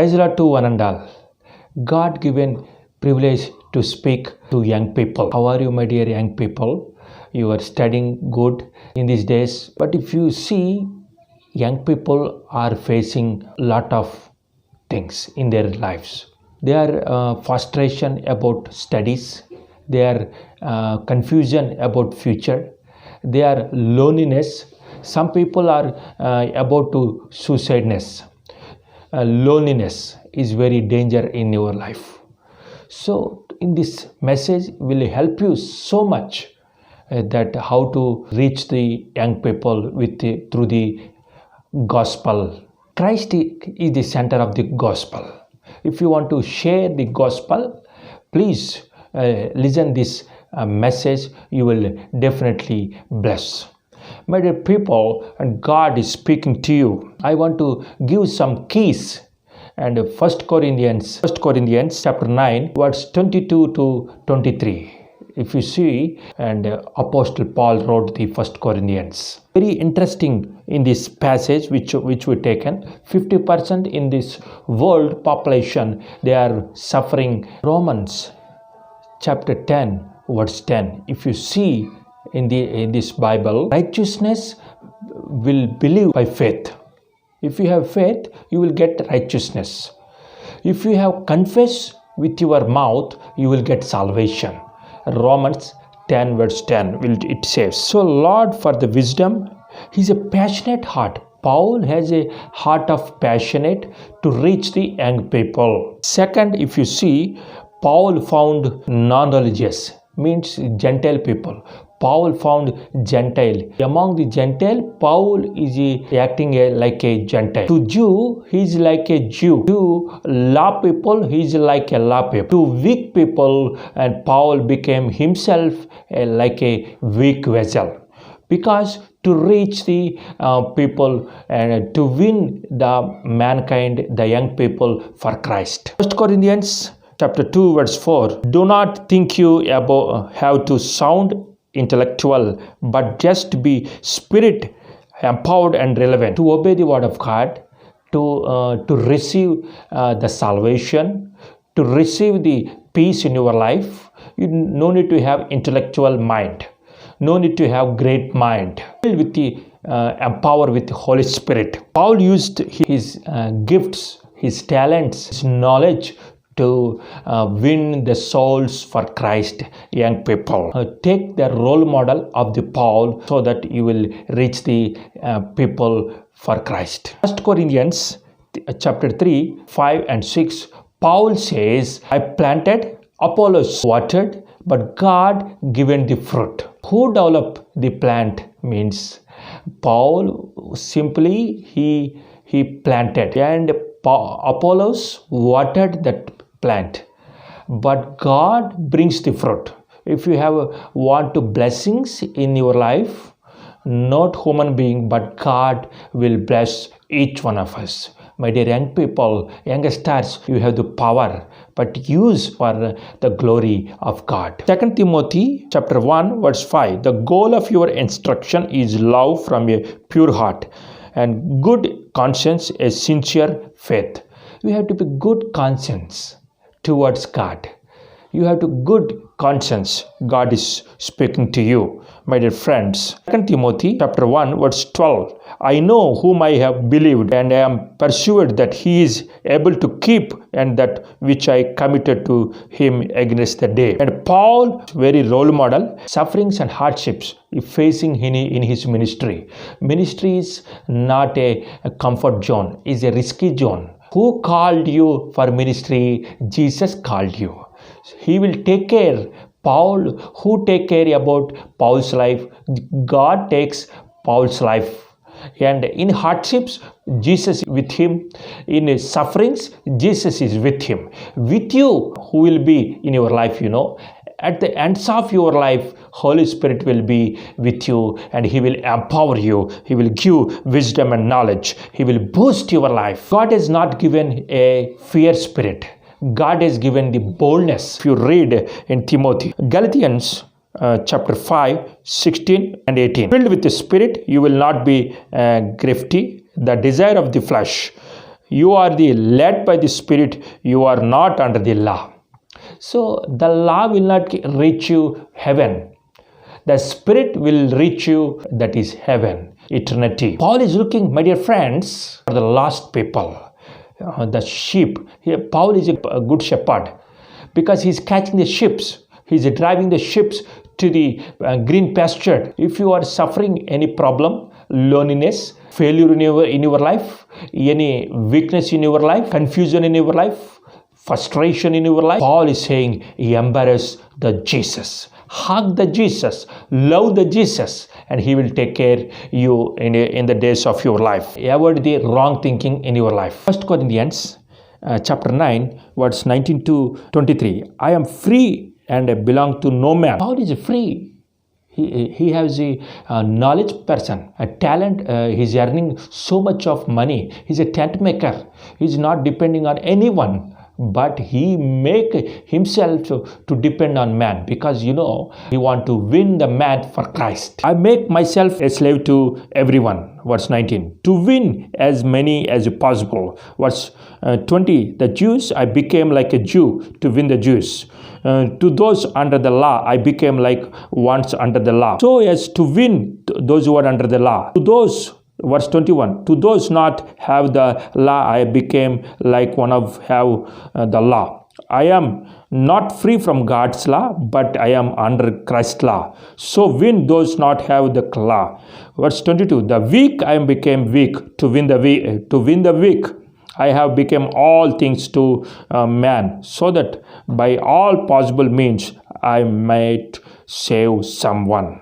Praise the Lord to one and all. God given privilege to speak to young people. How are you, my dear young people? You are studying good in these days. But if you see, young people are facing a lot of things in their lives. They are frustration about studies. They are confusion about future. They are loneliness. Some people are about to suicideness. Loneliness is very danger in your life. So in this message will help you so much that how to reach the young people through the gospel. Christ is the center of the gospel. If you want to share the gospel, please listen this message. You will definitely bless. My dear people, and God is speaking to you. I want to give some keys. And 1 Corinthians chapter 9, verse 22 to 23. If you see, and Apostle Paul wrote the 1 Corinthians. Very interesting in this passage which we taken. 50% in this world population, they are suffering. Romans chapter 10, verse 10. If you see in this Bible, righteousness will believe by faith. If you have faith, you will get righteousness. If you have confessed with your mouth, you will get salvation. Romans 10 verse 10 it says, so Lord for the wisdom, He's a passionate heart. Paul has a heart of passionate to reach the young people. Second, if you see, Paul found non-religious, means Gentile people. Paul found Gentile. Among the Gentile, Paul is acting like a Gentile. To Jew, he is like a Jew. To law people, he is like a law people. To weak people, and Paul became himself like a weak vessel. Because to reach the people and to win the mankind, the young people for Christ. 1 Corinthians chapter 2 verse 4. Do not think you have to sound intellectual, but just be spirit empowered and relevant to obey the word of God, to receive the salvation, to receive the peace in your life. You no need to have intellectual mind, no need to have great mind. Filled with the empowered with the Holy Spirit. Paul used his gifts, his talents, his knowledge to win the souls for Christ, young people. Take the role model of the Paul so that you will reach the people for Christ. 1 Corinthians chapter 3, 5 and 6, Paul says, I planted, Apollos watered, but God given the fruit. Who developed the plant means Paul simply he planted, and Apollos watered that plant, but God brings the fruit. If you want to blessings in your life, not human being but God will bless each one of us. My dear young people, young stars, you have the power, but use for the glory of God. 2 Timothy chapter 1 verse 5. The goal of your instruction is love from a pure heart and good conscience, a sincere faith. You have to be good conscience towards God. You have to good conscience. God is speaking to you, my dear friends. 2 Timothy chapter 1 verse 12. I know whom I have believed, and I am persuaded that he is able to keep and that which I committed to him against the day. And Paul, very role model, sufferings and hardships facing in his ministry. Ministry is not a comfort zone, it's a risky zone. Who called you for ministry? Jesus called you. He will take care. Paul, who take care about Paul's life? God takes Paul's life. And in hardships, Jesus is with him. In sufferings, Jesus is with him. With you, who will be in your life, At the ends of your life, Holy Spirit will be with you and He will empower you. He will give wisdom and knowledge. He will boost your life. God has not given a fear spirit. God has given the boldness. If you read in Timothy, Galatians chapter 5, 16 and 18. Filled with the Spirit, you will not be crafty. The desire of the flesh you are the led by the Spirit, you are not under the law. So the law will not reach you heaven. The Spirit will reach you, that is heaven, eternity. Paul is looking, my dear friends, for the lost people, the sheep. Here, Paul is a good shepherd because he's catching the sheep. He's driving the sheep to the green pasture. If you are suffering any problem, loneliness, failure in your life, any weakness in your life, confusion in your life, frustration in your life, Paul is saying, embrace the Jesus. Hug the Jesus, love the Jesus, and he will take care you in the days of your life. Avoid the wrong thinking in your life. 1 Corinthians chapter 9, verse 19 to 23. I am free and I belong to no man. Paul is free. He has a knowledge person, a talent. He's earning so much of money. He's a tent maker. He's not depending on anyone. But he make himself to depend on man because he want to win the man for Christ. I make myself a slave to everyone. Verse 19. To win as many as possible. Verse 20. The Jews, I became like a Jew to win the Jews. To those under the law, I became like ones under the law, so as to win those who are under the law. To those, verse 21, to those not have the law, I became like one of have the law. I am not free from God's law, but I am under Christ's law. So win those not have the law. Verse 22, the weak I became weak to win the weak. To win the weak, I have become all things to man, so that by all possible means I might save someone.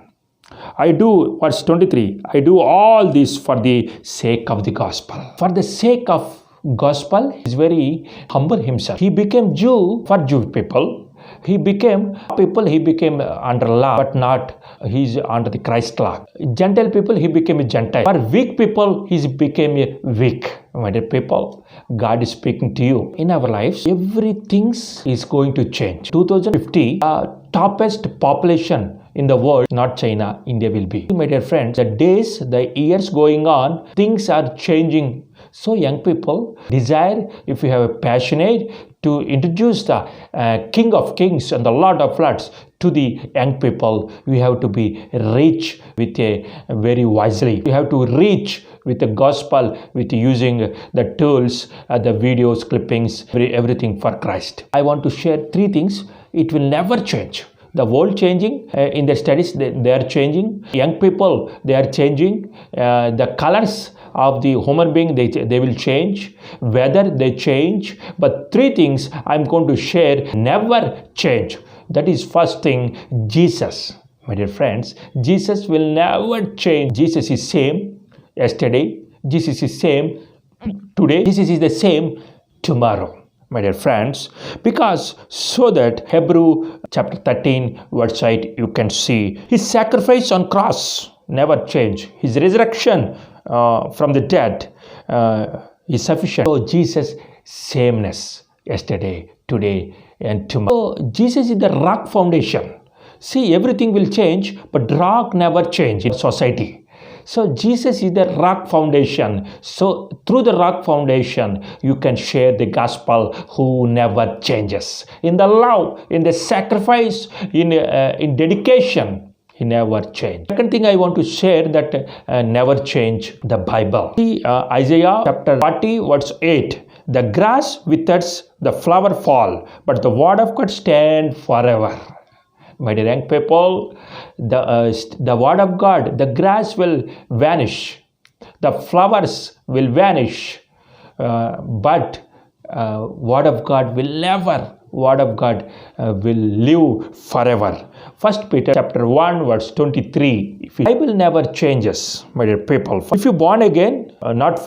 I do, verse 23, I do all this for the sake of the gospel. For the sake of gospel, he is very humble himself. He became Jew for Jewish people. He became under law, but not, he's under the Christ law. Gentile people, he became a Gentile. For weak people, he became a weak. My dear people, God is speaking to you. In our lives, everything is going to change. 2050, toppest population in the world, not China, India will be. My dear friends, the days, the years going on, things are changing. So young people desire, if you have a passionate, to introduce the King of Kings and the Lord of Lords to the young people. We have to be rich with a very wisely. We have to reach with the gospel, with using the tools, the videos, clippings, everything for Christ. I want to share 3 things. It will never change. The world changing, in the studies they are changing. Young people, they are changing. The colors of the human being, they will change. Weather, they change. But 3 things I'm going to share never change. That is first thing, Jesus. My dear friends, Jesus will never change. Jesus is same yesterday. Jesus is same today. Jesus is the same tomorrow. My dear friends, because so that Hebrew chapter 13 verse 8 you can see his sacrifice on cross never change. His resurrection from the dead is sufficient. So Jesus sameness yesterday, today and tomorrow. So Jesus is the rock foundation. See, everything will change, but rock never change in society. So Jesus is the rock foundation. So through the rock foundation, you can share the gospel who never changes. In the love, in the sacrifice, in dedication, he never changed. Second thing I want to share that never change the Bible. See Isaiah chapter 40 verse 8. The grass withers, the flower fall, but the word of God stand forever. My dear young people, the word of God, the grass will vanish, the flowers will vanish, but word of God will never. Word of God will live forever. 1 Peter chapter 1 verse 23. Bible never changes, my dear people. If you born again, not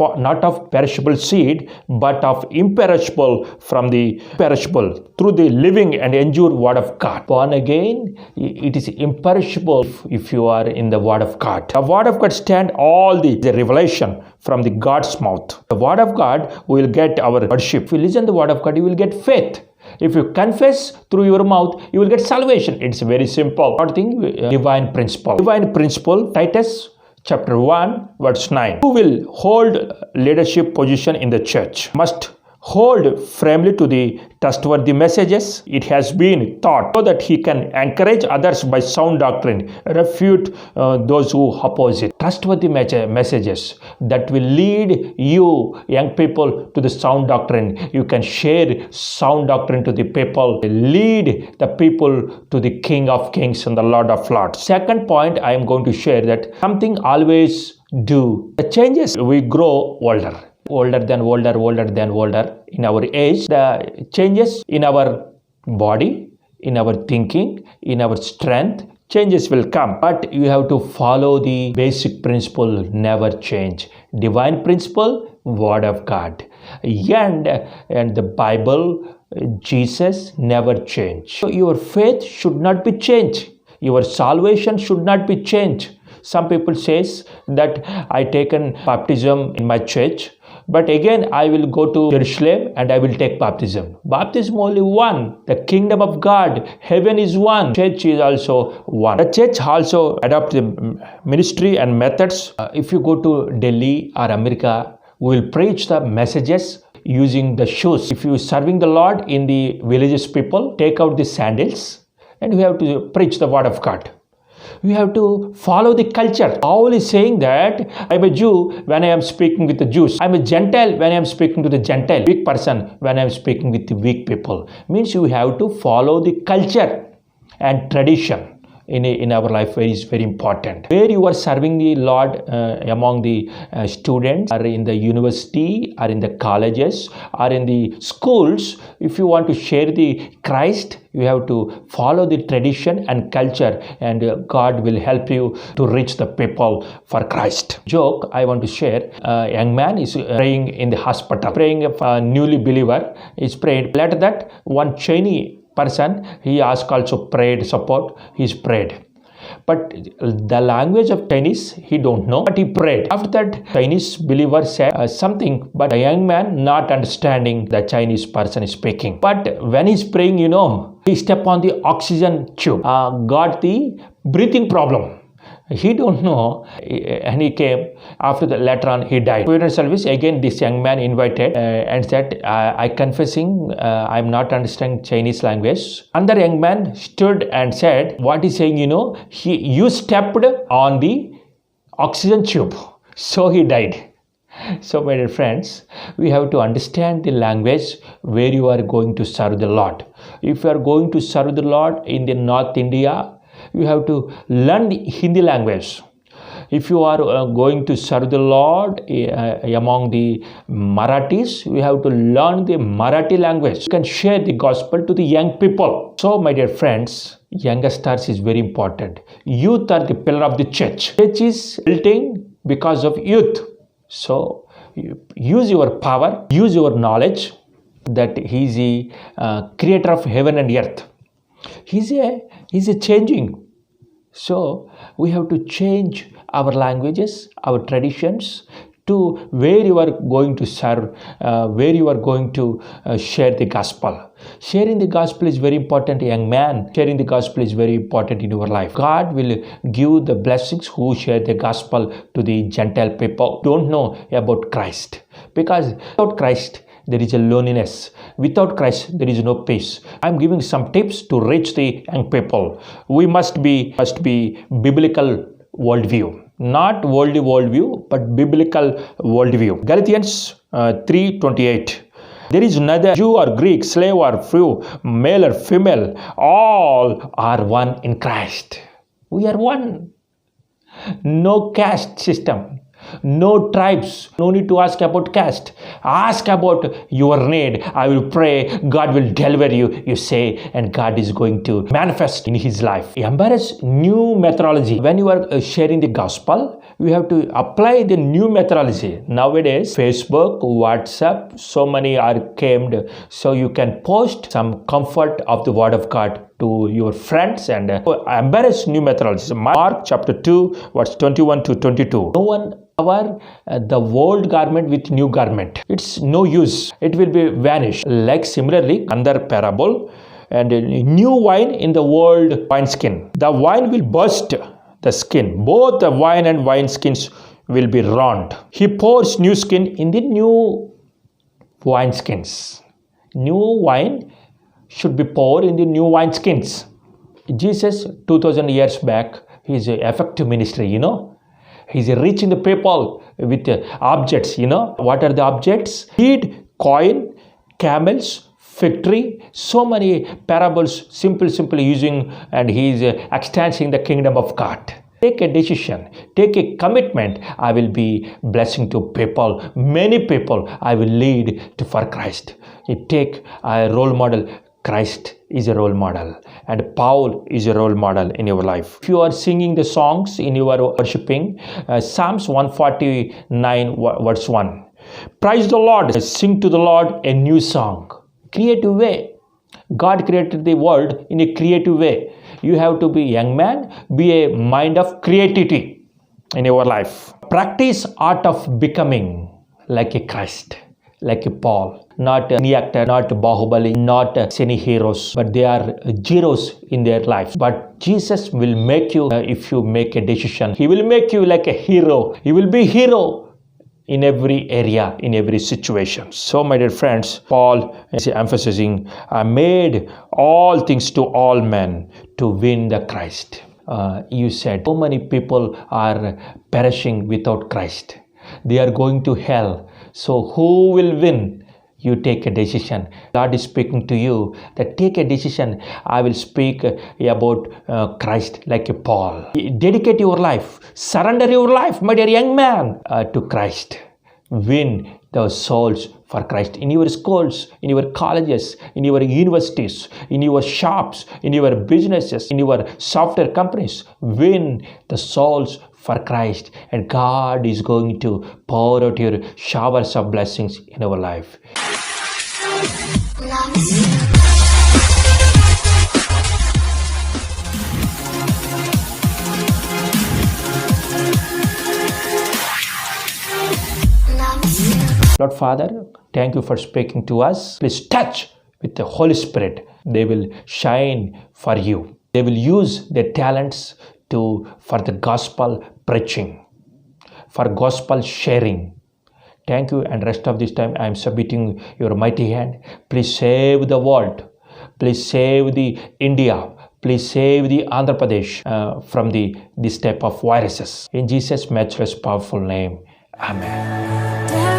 of perishable seed, but of imperishable from the perishable, through the living and endure word of God. Born again, it is imperishable if you are in the word of God. The word of God stand all the revelation from the God's mouth. The word of God will get our worship. If you listen to the word of God, you will get faith. If you confess through your mouth, you will get salvation. It's very simple. Third thing, divine principle. Divine principle, Titus chapter 1, verse 9. Who will hold leadership position in the church must hold firmly to the trustworthy messages it has been taught, so that he can encourage others by sound doctrine, refute those who oppose it. Trustworthy messages that will lead you, young people, to the sound doctrine. You can share sound doctrine to the people, lead the people to the King of Kings and the Lord of Lords. Second point, I am going to share that something always do. The changes, we grow older than older in our age. The changes in our body, in our thinking, in our strength, changes will come. But you have to follow the basic principle, never change. Divine principle, Word of God. And the Bible, Jesus never change. So your faith should not be changed. Your salvation should not be changed. Some people says that I taken baptism in my church, but again I will go to Jerusalem and I will take baptism. Baptism only one. The kingdom of God, heaven is one. Church is also one. The church also adopt the ministry and methods. If you go to Delhi or America, we will preach the messages using the shoes. If you are serving the Lord in the villages, people take out the sandals and we have to preach the word of God. We have to follow the culture. Paul is saying that I'm a Jew when I am speaking with the Jews. I'm a Gentile when I am speaking to the Gentile. Weak person when I am speaking with the weak people. Means you have to follow the culture and tradition in our life is very important. Where you are serving the Lord among the students, or in the university, or in the colleges, or in the schools, if you want to share the Christ, you have to follow the tradition and culture, and God will help you to reach the people for Christ. Joke I want to share. A young man is praying in the hospital, praying a newly believer is praying. Later that one Chinese person, he asked also prayed support, he's prayed. But the language of Chinese, he don't know, but he prayed. After that, Chinese believer said something, but a young man not understanding the Chinese person is speaking. But when he's praying, he stepped on the oxygen tube, got the breathing problem. He don't know, and he came. After the later on, he died. Funeral service again. This young man invited and said, "I confessing, I'm not understanding Chinese language." Another young man stood and said, "What he's saying, you stepped on the oxygen tube, so he died." So, my dear friends, we have to understand the language where you are going to serve the Lord. If you are going to serve the Lord in the North India, you have to learn the Hindi language. If you are going to serve the Lord among the Marathis, you have to learn the Marathi language. You can share the gospel to the young people. So, my dear friends, youngsters is very important. Youth are the pillar of the church. Church is building because of youth. So, use your power, use your knowledge that He is the creator of heaven and earth. He's a changing. So we have to change our languages, our traditions to where you are going to serve, where you are going to share the gospel. Sharing the gospel is very important, young man. Sharing the gospel is very important in your life. God will give the blessings who share the gospel to the Gentile people. Don't know about Christ, because without Christ, there is a loneliness. Without Christ, there is no peace. I'm giving some tips to reach the young people. We must be biblical worldview. Not worldly worldview, but biblical worldview. Galatians 3:28. There is neither Jew or Greek, slave or free, male or female. All are one in Christ. We are one. No caste system. No tribes. No need to ask about caste. Ask about your need. I will pray. God will deliver you. You say, and God is going to manifest in His life. Embrace new methodology. When you are sharing the gospel, you have to apply the new methodology. Nowadays, Facebook, WhatsApp, so many are came. So you can post some comfort of the Word of God to your friends and embrace new methodologies. Mark chapter 2, verse 21 to 22. No one cover the old garment with new garment. It's no use. It will be vanished. Like similarly, another parable, and new wine in the old wineskin. The wine will burst. the skin. Both the wine and wine skins will be ruined. He pours new skin in the new wine skins. New wine should be poured in the new wine skins. Jesus, 2000 years back, his effective ministry, he's reaching the people with objects, What are the objects? Seed, coin, camels, fig tree, so many parables, simple using, and he's extending the kingdom of God. Take a decision, take a commitment. I will be blessing to people, many people I will lead for Christ. You take a role model. Christ is a role model, and Paul is a role model in your life. If you are singing the songs in your worshiping, Psalms 149 verse 1. Praise the Lord, sing to the Lord a new song. Creative way. God created the world in a creative way. You have to be a young man, be a mind of creativity in your life. Practice art of becoming like a Christ, like a Paul. Not any actor, not Bahubali, not any heroes, but they are zeros in their life. But Jesus will make you, if you make a decision, He will make you like a hero. He will be hero in every area, in every situation. So, my dear friends, Paul is emphasizing, I made all things to all men to win the Christ. You said, so many people are perishing without Christ. They are going to hell. So, who will win? You take a decision. God is speaking to you that take a decision. I will speak about Christ like a Paul. Dedicate your life. Surrender your life, my dear young man, to Christ. Win those souls for Christ in your schools, in your colleges, in your universities, in your shops, in your businesses, in your software companies. Win the souls for Christ, and God is going to pour out your showers of blessings in our life. Lord Father, thank you for speaking to us. Please touch with the Holy Spirit. They will shine for you. They will use their talents for the gospel preaching, for gospel sharing. Thank you, and rest of this time I am submitting your mighty hand. Please save the world. Please save the India. Please save the Andhra Pradesh from this type of viruses. In Jesus' matchless powerful name. Amen.